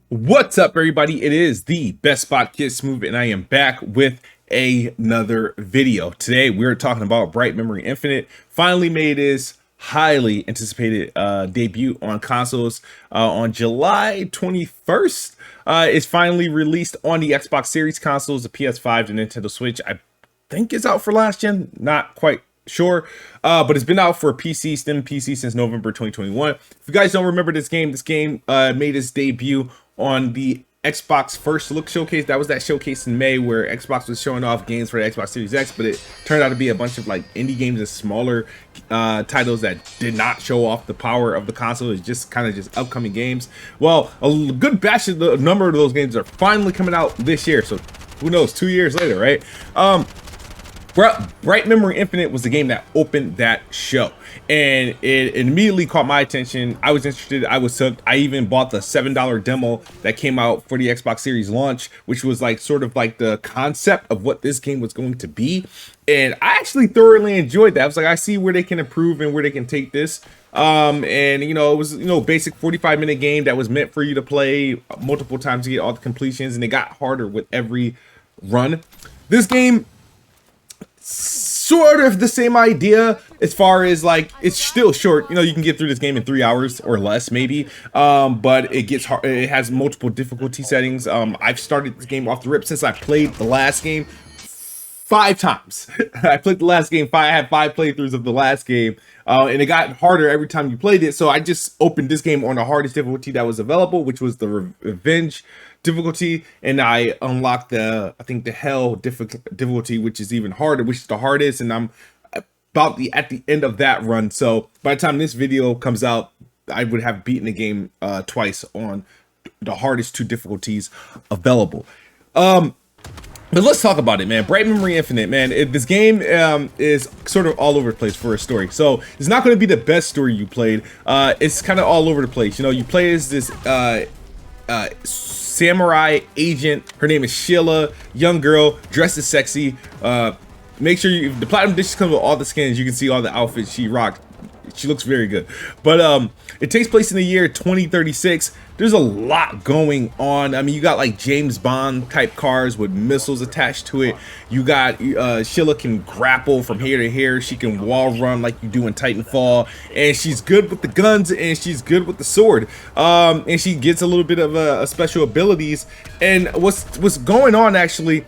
What's up, everybody? It is the Best Spot Kid Smooth, and I am back with another video. Today, we're talking about Bright Memory Infinite. Finally made its highly anticipated debut on consoles on July 21st. It's finally released on the Xbox Series consoles, the PS5, the Nintendo Switch. I think it's out for last gen, not quite sure, but it's been out for PC, Steam PC since November 2021. If you guys don't remember this game made its debut on the Xbox First Look Showcase. That was that showcase in May where Xbox was showing off games for the Xbox Series X, but it turned out to be a bunch of like indie games and smaller titles that did not show off the power of the console. It's just kind of just upcoming games. Well, a good batch of the number of those games are finally coming out this year, so who knows, 2 years later, right? Bright Memory Infinite was the game that opened that show, and it immediately caught my attention. I was interested. I was hooked. I even bought the $7 demo that came out for the Xbox Series launch, which was like sort of like the concept of what this game was going to be. And I actually thoroughly enjoyed that. I was like, I see where they can improve and where they can take this. And you know, it was, you know, basic 45-minute game that was meant for you to play multiple times to get all the completions, and it got harder with every run. This game, sort of the same idea as far as like, it's still short. You know, you can get through this game in 3 hours or less maybe, but it gets hard. It has multiple difficulty settings. I've started this game off the rip since I played the last game 5 times. I played the last game I had 5 playthroughs of the last game, and it got harder every time you played it. So I just opened this game on the hardest difficulty that was available, which was the Revenge difficulty, and I unlocked I think the Hell difficulty, which is even harder, which is the hardest, and I'm about at the end of that run. So by the time this video comes out, I would have beaten the game twice on the hardest 2 difficulties available. But let's talk about it, man. Bright Memory Infinite, man. This game is sort of all over the place for a story. So it's not going to be the best story you played. It's kind of all over the place. You know, you play as this samurai agent. Her name is Sheila, young girl, dressed as sexy. Make sure the platinum dishes come with all the skins. You can see all the outfits she rocked. She looks very good. But it takes place in the year 2036. There's a lot going on. I mean, you got like James Bond type cars with missiles attached to it. You got Sheila can grapple from here to here. She can wall run like you do in Titanfall, and she's good with the guns, and she's good with the sword. And she gets a little bit of special abilities. And what's going on actually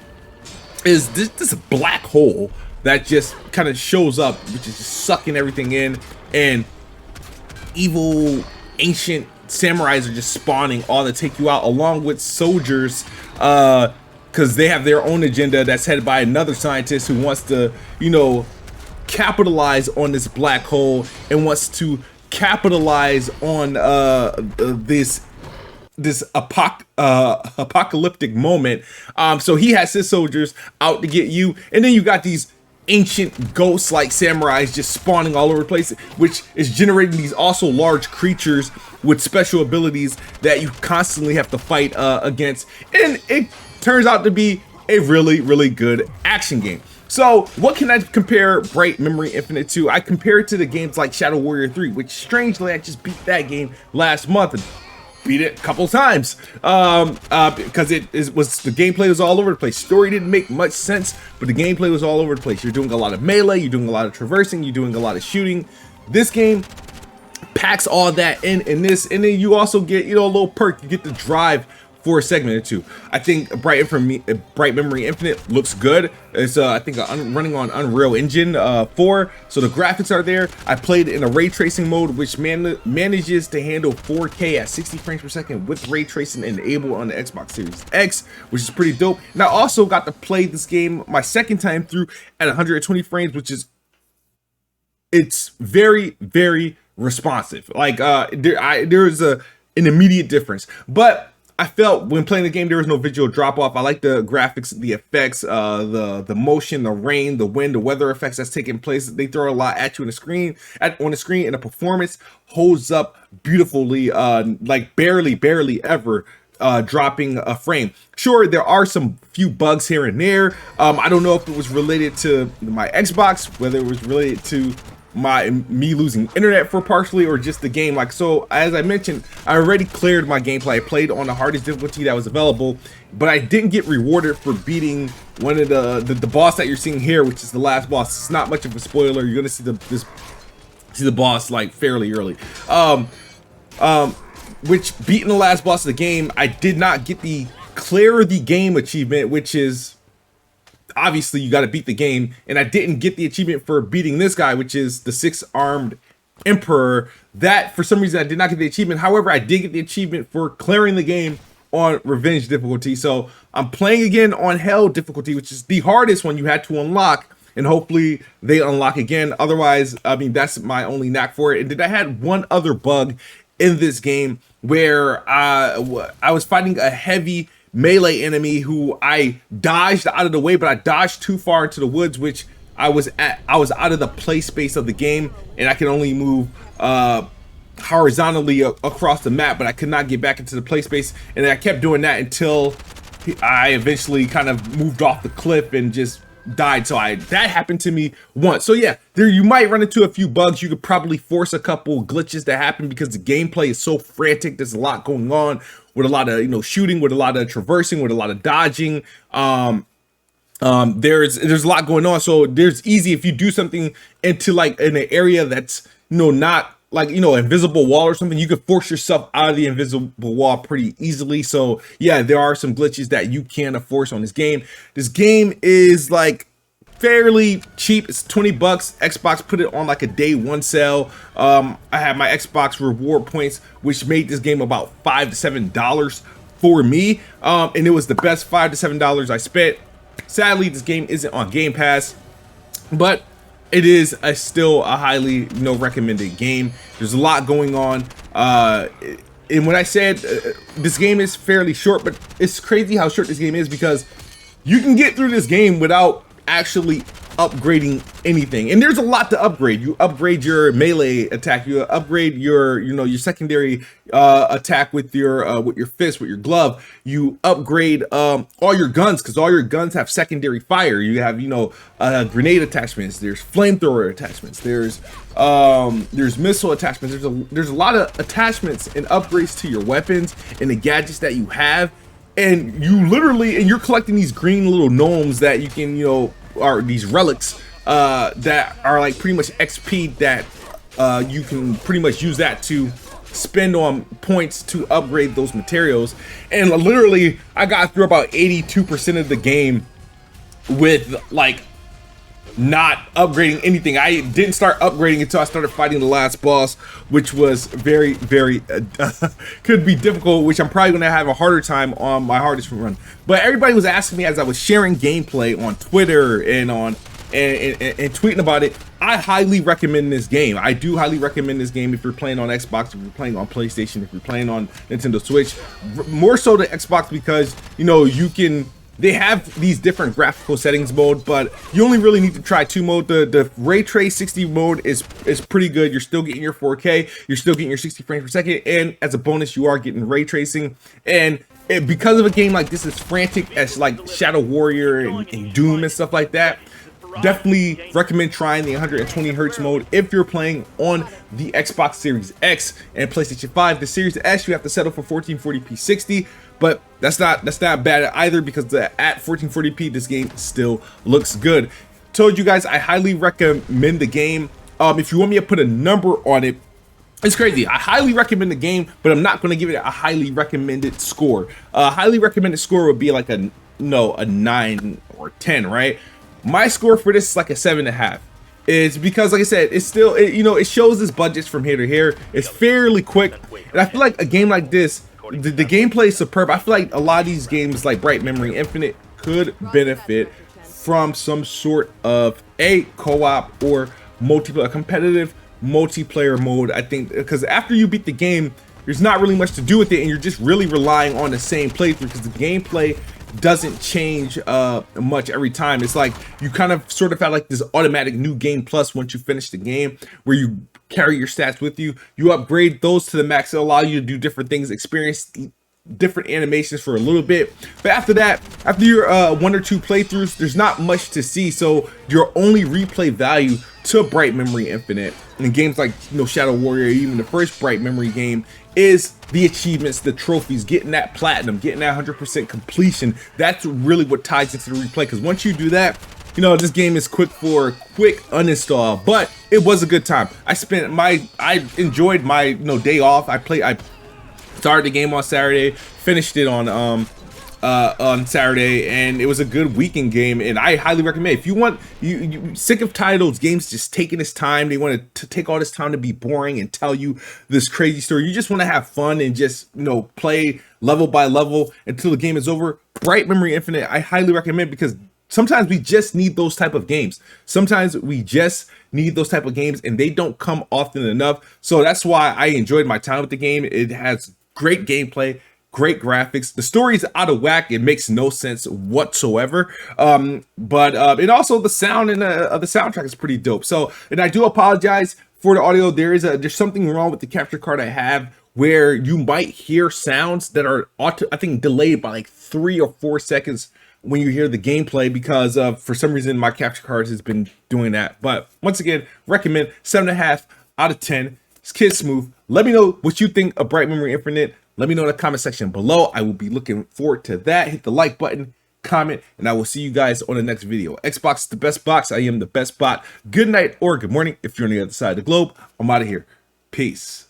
is this black hole that just kind of shows up, which is just sucking everything in, and evil ancient samurais are just spawning all to take you out, along with soldiers, because they have their own agenda that's headed by another scientist who wants to, you know, capitalize on this black hole and wants to capitalize on this apocalyptic moment. So he has his soldiers out to get you, and then you got these ancient ghosts like samurais just spawning all over the place, which is generating these also large creatures with special abilities that you constantly have to fight against. And it turns out to be a really good action game. So what can I compare Bright Memory Infinite to? I compare it to the games like Shadow Warrior 3, which strangely I just beat that game last month and beat it a couple times because the gameplay was all over the place. Story didn't make much sense, but the gameplay was all over the place. You're doing a lot of melee, you're doing a lot of traversing, you're doing a lot of shooting. This game packs all that in this, and then you also get, you know, a little perk. You get to drive for a segment or 2. I think Bright Memory Infinite looks good. It's I think running on Unreal Engine 4, so the graphics are there. I played in a ray tracing mode, which manages to handle 4K at 60 frames per second with ray tracing enabled on the Xbox Series X, which is pretty dope. And I also got to play this game my second time through at 120 frames, which is, it's very responsive. Like there is an immediate difference, but I felt when playing the game there was no visual drop off. I like the graphics, the effects, the motion, the rain, the wind, the weather effects that's taking place. They throw a lot at you on the screen, and the performance holds up beautifully, like barely ever dropping a frame. Sure, there are some few bugs here and there. I don't know if it was related to my Xbox, whether it was related to me losing internet for partially, or just the game. Like, so as I mentioned, I already cleared my gameplay. I played on the hardest difficulty that was available, but I didn't get rewarded for beating one of the boss that you're seeing here, which is the last boss. It's not much of a spoiler. You're gonna see the boss like fairly early. Which beating the last boss of the game, I did not get the clear the game achievement, which is obviously you got to beat the game, and I didn't get the achievement for beating this guy, which is the 6-armed emperor. That for some reason I did not get the achievement. However, I did get the achievement for clearing the game on revenge difficulty. So I'm playing again on hell difficulty, which is the hardest one you had to unlock, and hopefully they unlock again. Otherwise, I mean, that's my only knack for it. And then I had one other bug in this game where I was fighting a heavy melee enemy who I dodged out of the way, but I dodged too far into the woods, which I was out of the play space of the game, and I can only move horizontally across the map, but I could not get back into the play space, and I kept doing that until I eventually kind of moved off the cliff and just died. So that happened to me once. So yeah, there you might run into a few bugs. You could probably force a couple glitches to happen because the gameplay is so frantic. There's a lot going on with a lot of, you know, shooting, with a lot of traversing, with a lot of dodging. There's a lot going on. So there's easy, if you do something into like in an area that's, you know, not like, you know, invisible wall or something, you could force yourself out of the invisible wall pretty easily. So yeah, there are some glitches that you can force on this game. This game is like fairly cheap. It's 20 bucks. Xbox put it on like a day one sale. I had my Xbox reward points, which made this game about $5 to $7 for me. And it was the best $5 to $7 I spent. Sadly, this game isn't on Game Pass, but it is still a highly, you know, recommended game. There's a lot going on. And when I said this game is fairly short, but it's crazy how short this game is, because you can get through this game without actually upgrading anything. And there's a lot to upgrade. You upgrade your melee attack, you upgrade your, you know, your secondary attack with your fist, with your glove. You upgrade all your guns, because all your guns have secondary fire. You have, you know, grenade attachments, there's flamethrower attachments, there's missile attachments. There's a lot of attachments and upgrades to your weapons and the gadgets that you have. And you literally, and you're collecting these green little gnomes that you can, you know, are these relics that are like pretty much XP that you can pretty much use that to spend on points to upgrade those materials. And literally, I got through about 82% of the game with like not upgrading anything. I didn't start upgrading until I started fighting the last boss, which was very, very could be difficult, which I'm probably gonna have a harder time on my hardest run. But everybody was asking me as I was sharing gameplay on Twitter and on and tweeting about it. I highly recommend this game. I do highly recommend this game if you're playing on Xbox, if you're playing on PlayStation, if you're playing on Nintendo Switch. More so the Xbox, because, you know, you can, they have these different graphical settings mode, but you only really need to try 2 mode. The ray trace 60 mode is pretty good. You're still getting your 4K, you're still getting your 60 frames per second, and as a bonus, you are getting ray tracing. And because of a game like this is frantic as like Shadow Warrior and Doom and stuff like that, definitely recommend trying the 120 hertz mode if you're playing on the Xbox Series X and PlayStation 5. The Series S, you have to settle for 1440p 60. But that's not bad either, because at 1440p, this game still looks good. Told you guys I highly recommend the game. If you want me to put a number on it, it's crazy. I highly recommend the game, but I'm not going to give it a highly recommended score. Highly recommended score would be like a 9 or 10, right? My score for this is like a 7.5. It's because, like I said, it's still, you know, it shows its budgets from here to here. It's fairly quick, and I feel like a game like this, the gameplay is superb. I feel like a lot of these games like Bright Memory Infinite could benefit from some sort of a co-op or multiplayer, competitive multiplayer mode. I think because after you beat the game, there's not really much to do with it, and you're just really relying on the same playthrough, because the gameplay doesn't change much every time. It's like you kind of sort of have like this automatic new game plus once you finish the game, where you carry your stats with you. You upgrade those to the max. It'll allow you to do different things, experience different animations for a little bit. But after that, after your 1 or 2 playthroughs, there's not much to see. So your only replay value to Bright Memory Infinite and games like Shadow Warrior, even the first Bright Memory game, is the achievements, the trophies, getting that platinum, getting that 100% completion. That's really what ties into the replay, because once you do that, this game is quick uninstall, but it was a good time. I enjoyed my day off. I started the game on Saturday, finished it on Saturday, and it was a good weekend game, and I highly recommend. If you want, you sick of titles, games just taking this time, they want to take all this time to be boring and tell you this crazy story. You just want to have fun and just play level by level until the game is over. Bright Memory Infinite, I highly recommend, because sometimes we just need those type of games. And they don't come often enough. So that's why I enjoyed my time with the game. It has great gameplay, great graphics. The story's out of whack. It makes no sense whatsoever. But also the sound and the soundtrack is pretty dope. So, and I do apologize for the audio. There's something wrong with the capture card I have, where you might hear sounds that are, I think, delayed by like 3 or 4 seconds when you hear the gameplay, because for some reason my capture card has been doing that. But once again, recommend 7.5 out of 10. It's kid smooth. Let me know what you think of Bright Memory Infinite. Let me know in the comment section below. I will be looking forward to that. Hit the like button, comment, and I will see you guys on the next video. Xbox is the best box. I am the best bot. Good night or good morning if you're on the other side of the globe. I'm out of here. Peace.